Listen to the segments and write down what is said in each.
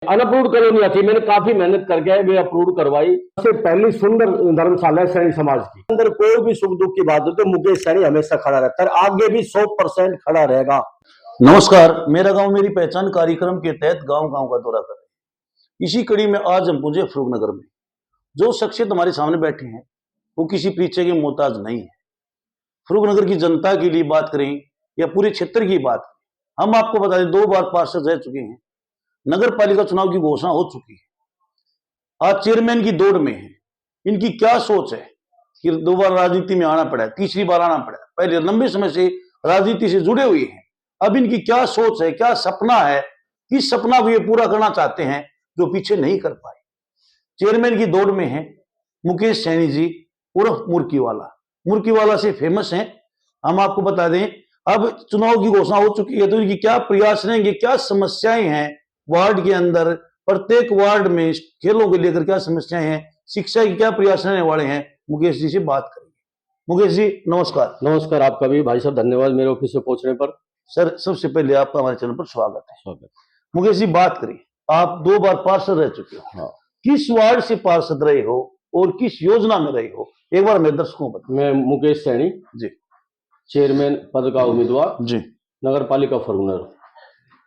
Unapproved colony आती, मैंने काफी मेहनत करके वे अप्रूव करवाई। सबसे पहली सुंदर धर्मशाला है सैनी समाज की। अंदर कोई भी सुख दुख की बात हो तो मुकेश सैनी हमेशा खड़ा रहता है, आगे भी 100% खड़ा रहेगा। नमस्कार, मेरा गांव मेरी पहचान कार्यक्रम के तहत गांव गांव का दौरा कर रहे हैं। इसी कड़ी में आज हम पहुंचे फरूखनगर में। जो शख्सियत हमारे सामने बैठे हैं वो किसी परिचय के मोहताज नहीं है। फरूखनगर की जनता के लिए बात करें या पूरे क्षेत्र की बात करें, हम आपको बता दें 2 बार पार्षद रह चुके हैं। नगर पालिका चुनाव की घोषणा हो चुकी है, आज चेयरमैन की दौड़ में है। इनकी क्या सोच है कि 2 बार राजनीति में आना पड़ा, तीसरी बार आना पड़ा। पहले लंबे समय से राजनीति से जुड़े हुए हैं, अब इनकी क्या सोच है, क्या सपना है, किस सपना को ये पूरा करना चाहते हैं जो पीछे नहीं कर पाए। चेयरमैन की दौड़ में है मुकेश सैनी जी उर्फ मुर्कीवाला। मुर्कीवाला से फेमस हैं। हम आपको बता दें अब चुनाव की घोषणा हो चुकी है तो इनकी क्या प्रयास रहेंगे, क्या समस्याएं हैं वार्ड के अंदर, प्रत्येक वार्ड में खेलों को लेकर क्या समस्याएं हैं, शिक्षा की क्या प्रयास रहने वाले हैं, मुकेश जी से बात करेंगे। मुकेश जी नमस्कार। नमस्कार आपका भी भाई साहब, धन्यवाद मेरे ऑफिस में पहुंचने पर। सर सबसे पहले आपका हमारे चैनल पर स्वागत है। मुकेश जी बात करिए, आप 2 बार पार्षद रह चुके हो। हाँ। किस वार्ड से पार्षद रहे हो और किस योजना में रहे हो, एक बार मेरे दर्शकों को बताओ। मैं मुकेश सैनी जी, चेयरमैन पद का उम्मीदवार जी, नगर पालिका फरूखनगर।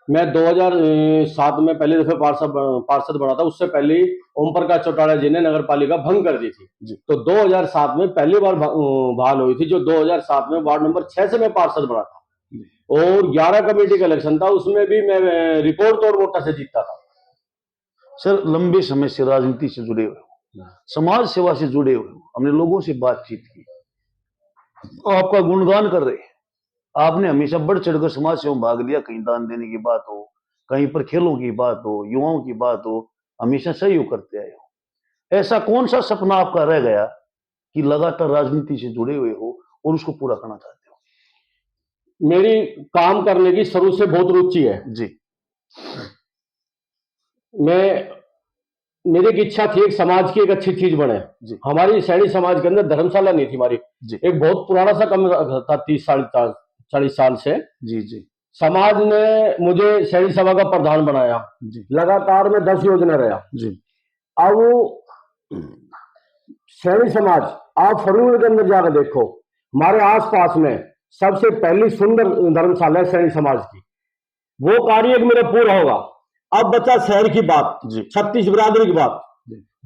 मैं 2007 में पहली दफे पार्षद बना था। उससे पहले ओम प्रकाश चौटाला जी ने नगर पालिका भंग कर दी थी जी। तो 2007 में पहली बार बहाल हुई थी, जो 2007 में वार्ड नंबर 6 से मैं पार्षद बना था। और 11 कमेटी का इलेक्शन था, उसमें भी मैं रिकॉर्ड तोड़ वोटा से जीता था। सर लंबे समय से राजनीति से जुड़े हुए हो, समाज सेवा से जुड़े हुए हो, हमने लोगों से बातचीत की, आपका गुणगान कर रहे हैं। आपने हमेशा बढ़ चढ़कर समाज सेवा में भाग लिया, कहीं दान देने की बात हो, कहीं पर खेलों की बात हो, युवाओं की बात हो, हमेशा सहयोग करते आए हो। ऐसा कौन सा सपना आपका रह गया कि लगातार राजनीति से जुड़े हुए हो और उसको पूरा करना चाहते हो? मेरी काम करने की शुरू से बहुत रुचि है जी। मेरी एक इच्छा थी एक समाज की एक अच्छी चीज बने जी। हमारी सैनी समाज के अंदर धर्मशाला नहीं थी हमारी जी। एक बहुत पुराना सा कमरा था, 30-40 साल से। जी जी। समाज ने मुझे सैनी सभा का प्रधान बनाया जी। लगातार में 10 योजना रहा जी। अब सैनी समाज, आप फरूखनगर के अंदर जाकर देखो, हमारे आसपास में सबसे पहली सुंदर धर्मशाला है सैनी समाज की। वो कार्य मेरा पूरा होगा। अब बचा शहर की बात, 36 बिरादरी की बात।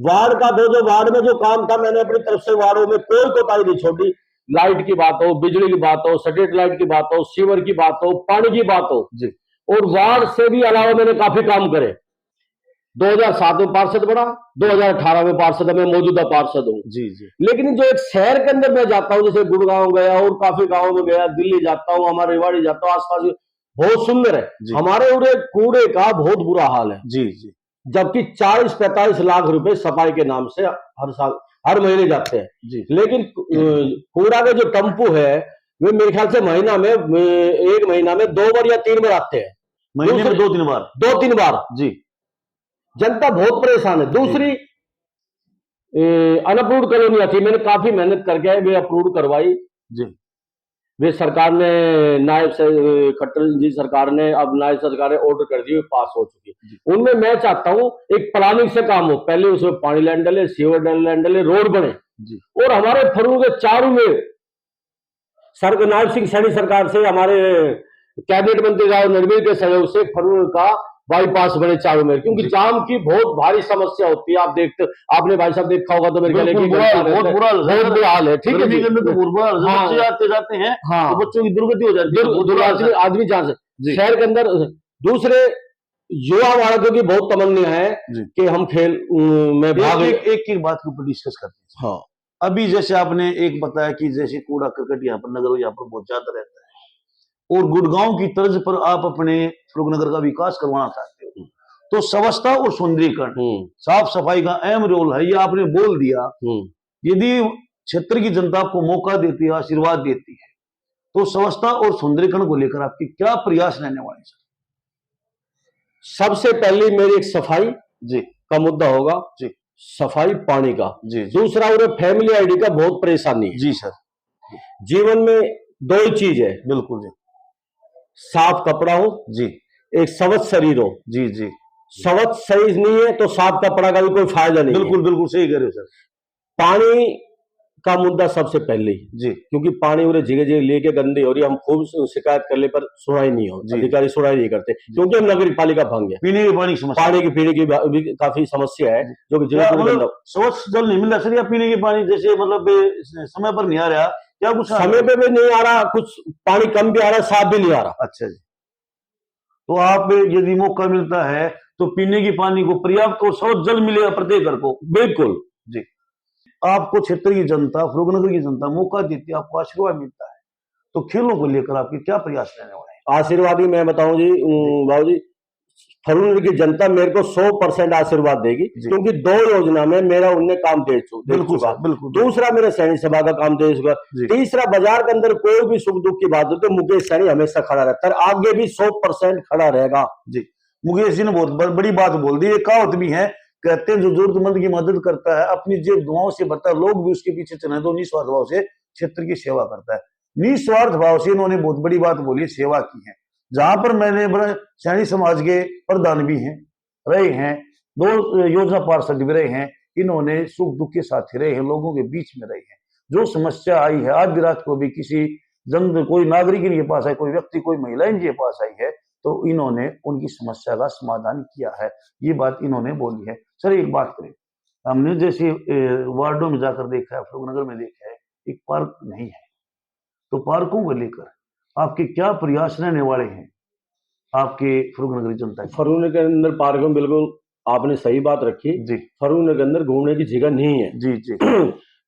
वार्ड का जो वार्ड में जो काम था मैंने अपनी तरफ से वार्डों में कोई कोताही नहीं छोड़ी। लाइट की बात हो, बिजली की बात हो, स्ट्रीट लाइट की बात हो, सीवर की बात हो, पानी की बात हो जी। और वार्ड से भी अलावा मैंने काफी काम करे। 2007 में पार्षद बना, 2018 में पार्षद, मैं मौजूदा पार्षद हूँ जी जी। लेकिन जो एक शहर के अंदर मैं जाता हूँ, जैसे गुड़गांव गया और काफी गाँव में गया, दिल्ली जाता हूँ, हमारे रेवाड़ी जाता हूँ, आसपास बहुत सुंदर है। हमारे उड़े कूड़े का बहुत बुरा हाल है जी जी। जबकि 40-45 लाख रुपए सफाई के नाम से हर साल हर महीने जाते हैं जी। लेकिन कूड़ा के जो टम्पू है वे मेरे ख्याल से महीना में एक महीना में 2 बार या 3 बार आते हैं। महीने में 2-3 बार, 2-3 बार जी। जनता बहुत परेशान है। दूसरी अनअप्रूव्ड कॉलोनी आती, मैंने काफी मेहनत करके वे अप्रूव करवाई जी। वे सरकार ने नायब से खट्टर जी सरकार ने अब नायब सरकार ने ऑर्डर कर दिए, पास हो चुकी है। उनमें मैं चाहता हूं एक प्लानिंग से काम हो, पहले उसमें पानी लाइन डले, सीवर लाइन डले, रोड बने जी। और हमारे फरूख के चारों में सर नायब सिंह सैनी सरकार से, हमारे कैबिनेट मंत्री राव नरवीर के सहयोग से फरूख का बाईपास बने चारों में, क्योंकि जाम की बहुत भारी समस्या होती है। आप देखते, आपने भाई साहब देखा होगा तो मेरे गले की बहुत बुरा हाल है। ठीक है, बच्चे आते जाते हैं तो बच्चों की दुर्गति हो जाती है, आदमी जान से शहर के अंदर। दूसरे युवा बालकों की बहुत तमन्ना है कि हम खेल में भाग। एक बात के ऊपर डिस्कस करते हैं। हाँ, अभी जैसे आपने एक बताया कि जैसे कूड़ा करकट यहाँ पर नगर यहाँ पर बहुत ज्यादा रहता है और गुड़गांव की तर्ज पर आप अपने फरूखनगर का विकास करवाना चाहते हो, तो स्वच्छता और सौंदर्यीकरण, साफ सफाई का अहम रोल है, ये आपने बोल दिया। यदि क्षेत्र की जनता आपको मौका देती है, आशीर्वाद देती है, तो स्वच्छता और सौंदर्यीकरण को लेकर आपके क्या प्रयास रहने वाले हैं? सबसे पहले मेरी एक सफाई जी का मुद्दा होगा जी, सफाई पानी का जी। दूसरा उन्हें फैमिली आईडी का बहुत परेशानी है जी सर। जीवन में 2 ही चीज है, बिल्कुल जी, साफ कपड़ा हो जी, एक स्वस्थ शरीर हो जी जी। स्वच्छ सही नहीं है तो साफ कपड़ा का भी कोई फायदा नहीं है। बिल्कुल बिल्कुल सही कह रहे हो सर। पानी का मुद्दा सबसे पहले ही, जी क्योंकि पानी उन्हें जगह जगह लेके गंदी हो रही है। हम खूब शिकायत करने पर सुनाई नहीं हो, जी। अधिकारी सुनाई नहीं करते, क्योंकि हम नगर पालिका भंग है। पीने के पानी की समस्या, पानी की पीने की भी काफी समस्या है, जो कि क्या जगह जगह गंदा। मतलब स्वच्छ जल नहीं मिल रहा सर, या पीने के पानी जैसे मतलब समय पर नहीं आ रहा, क्या कुछ समय पे भी नहीं आ रहा, कुछ पानी कम भी आ रहा है, साफ भी नहीं आ रहा। अच्छा जी। तो आप यदि मौका मिलता है तो पीने की पानी को पर्याप्त और स्वच्छ जल मिलेगा प्रत्येक घर को। बिल्कुल जी। आपको क्षेत्र की जनता, फरूखनगर की जनता मौका देती है, आपको आशीर्वाद मिलता है, तो खेलों को लेकर आपके क्या प्रयास रहने वाले हैं? आशीर्वाद ही मैं बताऊं जी, बाबू जी, फरूखनगर की जनता मेरे को 100% आशीर्वाद देगी, क्योंकि 2 योजना में मेरा उनने काम दे चुका। बिल्कुल। दूसरा मेरा सैनिक सभा का काम दे चुका। तीसरा, बाजार के अंदर कोई भी सुख दुख की बात हो तो मुकेश सैनी हमेशा खड़ा रहता है, आगे भी 100% खड़ा रहेगा। जी, मुकेश जी ने बहुत बड़ी बात बोल दी। एक कहावत भी है, कहते हैं जो जरूरतमंद की मदद करता है, अपनी जेब दुआओं से भरता है, लोग भी उसके पीछे चले तो निस्वार्थ भाव से क्षेत्र की सेवा करता है। निस्वार्थ भाव से इन्होंने बहुत बड़ी बात बोली, सेवा की है। जहां पर मैंने सैनी समाज के प्रधान भी हैं, रहे हैं, 2 योजना पार्षद भी रहे हैं, इन्होंने सुख दुख के साथ रहे हैं, लोगों के बीच में रहे हैं। जो समस्या आई है, आज रात को भी किसी कोई नागरिक इनके पास है, कोई व्यक्ति, कोई महिला इनके पास आई है, तो इन्होंने उनकी समस्या का समाधान किया है। ये बात इन्होंने बोली है। सर एक बात करें, हमने जैसे वार्डों में जाकर देखा है, फरूखनगर में देखा है, एक पार्क नहीं है, तो पार्कों को लेकर आपके क्या प्रयास रहने वाले हैं आपके फरूखनगर जनता के? फरूखनगर के अंदर पार्कों, बिल्कुल आपने सही बात रखी जी। फरूखनगर के अंदर घूमने की जगह नहीं है जी जी।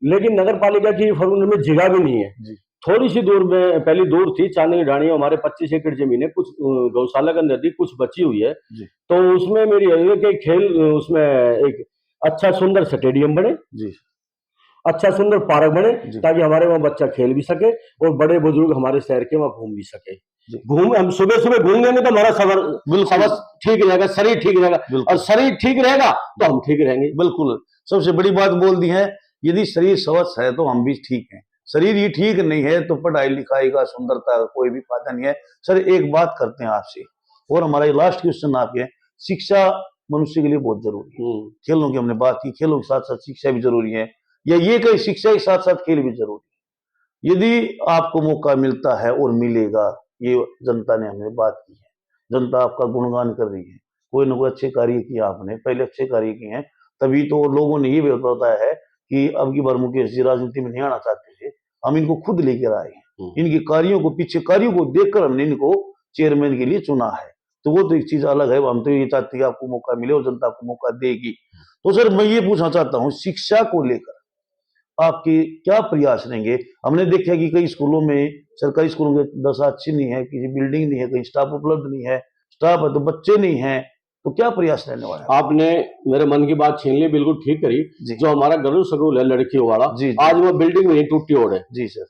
लेकिन नगर पालिका की फरूखनगर में जगह भी नहीं है जी। थोड़ी सी दूर में, पहले दूर थी चांदनी ढाणी, हमारे 25 एकड़ जमीन है, कुछ गौशाला के नजदीक कुछ बची हुई है। तो उसमें मेरी है कि खेल, उसमें एक अच्छा सुंदर स्टेडियम बने, अच्छा सुंदर पार्क बने, ताकि हमारे वहाँ बच्चा खेल भी सके और बड़े बुजुर्ग हमारे शहर के वहाँ घूम भी सके। हम सुबह सुबह घूमेंगे तो हमारा सबर ठीक रहेगा, शरीर ठीक रहेगा, और शरीर ठीक रहेगा तो हम ठीक रहेंगे। बिल्कुल, सबसे बड़ी बात बोल दी है, यदि शरीर स्वस्थ है तो हम भी ठीक हैं। शरीर ही ठीक नहीं है तो पढ़ाई लिखाई का, सुंदरता का कोई भी फायदा नहीं है। सर एक बात करते हैं आपसे, और हमारा लास्ट क्वेश्चन आपके, शिक्षा मनुष्य के लिए बहुत जरूरी है। खेलों की हमने बात की, खेलों के साथ साथ शिक्षा भी जरूरी है, या ये कहीं शिक्षा के साथ साथ खेल भी जरूरी है। यदि आपको मौका मिलता है और मिलेगा, ये जनता ने हमने बात की है, जनता आपका गुणगान कर रही है, कोई ना कोई अच्छे कार्य किए आपने, पहले अच्छे कार्य किए हैं, तभी तो लोगों ने ये भी बताया है कि अब की बार मुकेश जी राजनीति में नहीं आना चाहते थे, हम इनको खुद लेकर आए हैं। इनके कार्यों को, पीछे कार्यों को देखकर हमने इनको चेयरमैन के लिए चुना है। तो वो तो एक चीज अलग है, हम तो ये चाहते हैं कि आपको मौका मिले और जनता को मौका देगी। तो सर मैं ये पूछना चाहता हूँ, शिक्षा को लेकर आपके क्या प्रयास रहेंगे? हमने देखा कि कई स्कूलों में, सरकारी स्कूलों की दशा अच्छी नहीं है, किसी बिल्डिंग नहीं है, कहीं स्टाफ उपलब्ध नहीं है, स्टाफ है तो बच्चे नहीं है, तो क्या प्रयास रहने वाला है? आपने मेरे मन की बात छीन ली, बिल्कुल ठीक करी। जो हमारा गर्ल्स स्कूल है लड़कियों वाला, आज वो बिल्डिंग नहीं टूटी ओड़ है। जी सर।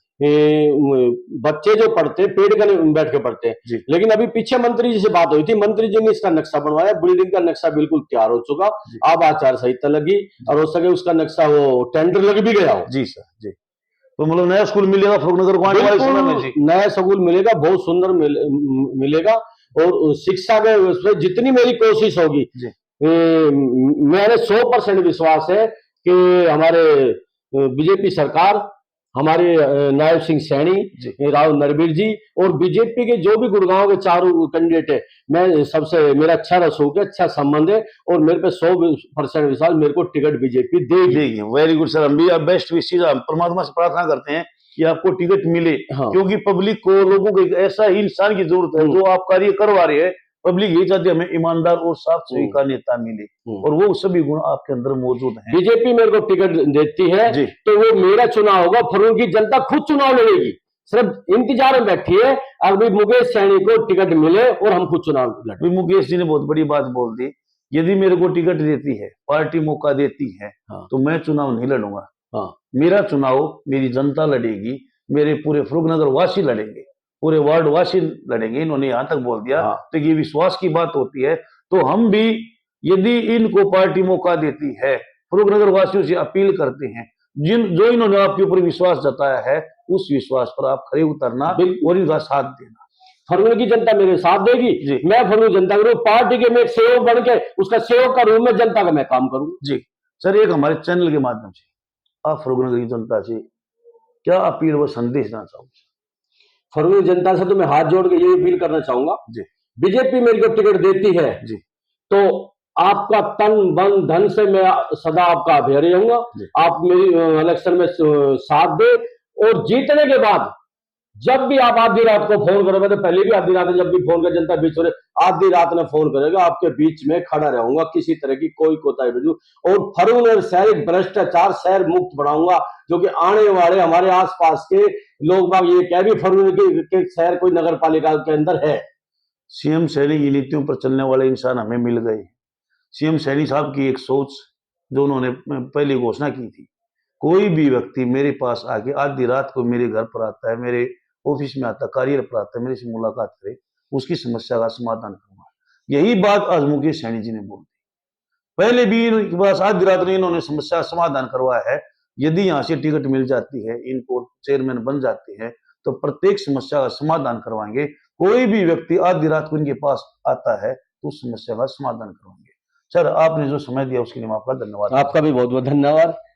बच्चे जो पढ़ते हैं पेड़ के बैठ के पढ़ते हैं, लेकिन अभी पीछे मंत्री जी से बात हुई थी, मंत्री जी ने इसका नक्शा बनवाया, बिल्डिंग का नक्शा बिल्कुल तैयार हो चुका, अब आचार संहिता लगी और हो सके उसका नक्शा, वो टेंडर लग भी गया हो। जी सर जी। तो मतलब नया स्कूल मिलेगा फरूखनगर को आने वाले समय में? जी, नया स्कूल मिलेगा, बहुत सुंदर मिलेगा, और शिक्षा के उसमें जितनी मेरी कोशिश होगी, मेरे 100% विश्वास है कि हमारे बीजेपी सरकार, हमारे नायब सिंह सैनी, राव नरवीर जी और बीजेपी के जो भी गुड़गांव के चारों कैंडिडेट है, मैं सबसे मेरा अच्छा रसूख है, अच्छा संबंध है, और मेरे पे 100% विश्वास, मेरे को टिकट बीजेपी देगी। वेरी गुड सर, हम भी बेस्ट विशेष परमात्मा से प्रार्थना करते हैं कि आपको टिकट मिले। हाँ। क्योंकि पब्लिक को, लोगों को एक ऐसा ही इंसान की जरूरत है जो आप कार्य करवा रहे हैं। पब्लिक यही चाहती है हमें ईमानदार और साफ सफाई का नेता मिले, और वो सभी गुण आपके अंदर मौजूद हैं। बीजेपी मेरे को टिकट देती है तो वो मेरा चुनाव होगा, फरूख की जनता खुद चुनाव लड़ेगी, सिर्फ इंतजार में बैठी है अभी मुकेश सैनी को टिकट मिले और हम खुद चुनाव लड़े। मुकेश जी ने बहुत बड़ी बात बोल दी, यदि मेरे को टिकट देती है, पार्टी मौका देती है, तो मैं चुनाव नहीं लड़ूंगा। मेरा चुनाव मेरी जनता लड़ेगी, मेरे पूरे फरूखनगर वासी लड़ेंगे, पूरे वार्ड वासी लड़ेंगे। इन्होंने यहां तक बोल दिया। तो ये विश्वास की बात होती है। तो हम भी यदि इनको पार्टी मौका देती है, फरूखनगर वासियों से अपील करते हैं, जो इन्होंने आपके ऊपर विश्वास जताया है, उस विश्वास पर आप खड़े उतरना और इनका साथ देना। फरवरी की जनता मेरे साथ देगी, जी। मैं फरवरी जनता करूँ, पार्टी के मैं एक सेवक बन के उसका सेवक का रूप में जनता का मैं काम करूँ। जी सर, एक हमारे चैनल के माध्यम से आप फरूखनगर की जनता से क्या अपील व संदेश देना चाहोगे? फरवरी जनता से तो मैं हाथ जोड़ के यही अपील करना चाहूंगा, जी बीजेपी मेरे को टिकट देती है जी तो आपका तन मन धन से मैं सदा आपका आभारी रहूंगा। जी आप मेरी इलेक्शन में साथ दे, और जीतने के बाद जब भी आप आधी रात को फोन करो, मैं तो पहले भी आधी रात जब भी फोन कर जनता बीच में आधी रात में फोन करेगा, आपके बीच में खड़ा रहूंगा, किसी तरह की कोई कोताही नहीं। और फरूखनगर शहर एक भ्रष्टाचार शहर मुक्त बनाऊंगा, जो कि आने वाले हमारे आसपास के लोग बाग ये कह भी फरूखनगर के शहर कोई नगर पालिका के अंदर है। सीएम सैनी की नीतियों पर चलने वाले इंसान हमें मिल गए। सीएम सैनी साहब की एक सोच जो उन्होंने पहले घोषणा की थी, कोई भी व्यक्ति मेरे पास आके आधी रात को मेरे घर पर आता है, मेरे ऑफिस में आता है, कार्यालय पर आता है, मेरे से मुलाकात करे, उसकी समस्या का समाधान करूंगा। यही बात आज मुकेश सैनी जी ने बोल दी। पहले भी इनके पास आधी रात में इन्होंने समस्या का समाधान करवाया है। यदि यहाँ से टिकट मिल जाती है, इनको चेयरमैन बन जाते हैं, तो प्रत्येक समस्या का समाधान करवाएंगे। कोई भी व्यक्ति आधी रात को इनके पास आता है तो उस समस्या का समाधान करवाएंगे। सर, आपने जो समय दिया उसके लिए मैं आपका धन्यवाद। आपका भी बहुत बहुत धन्यवाद।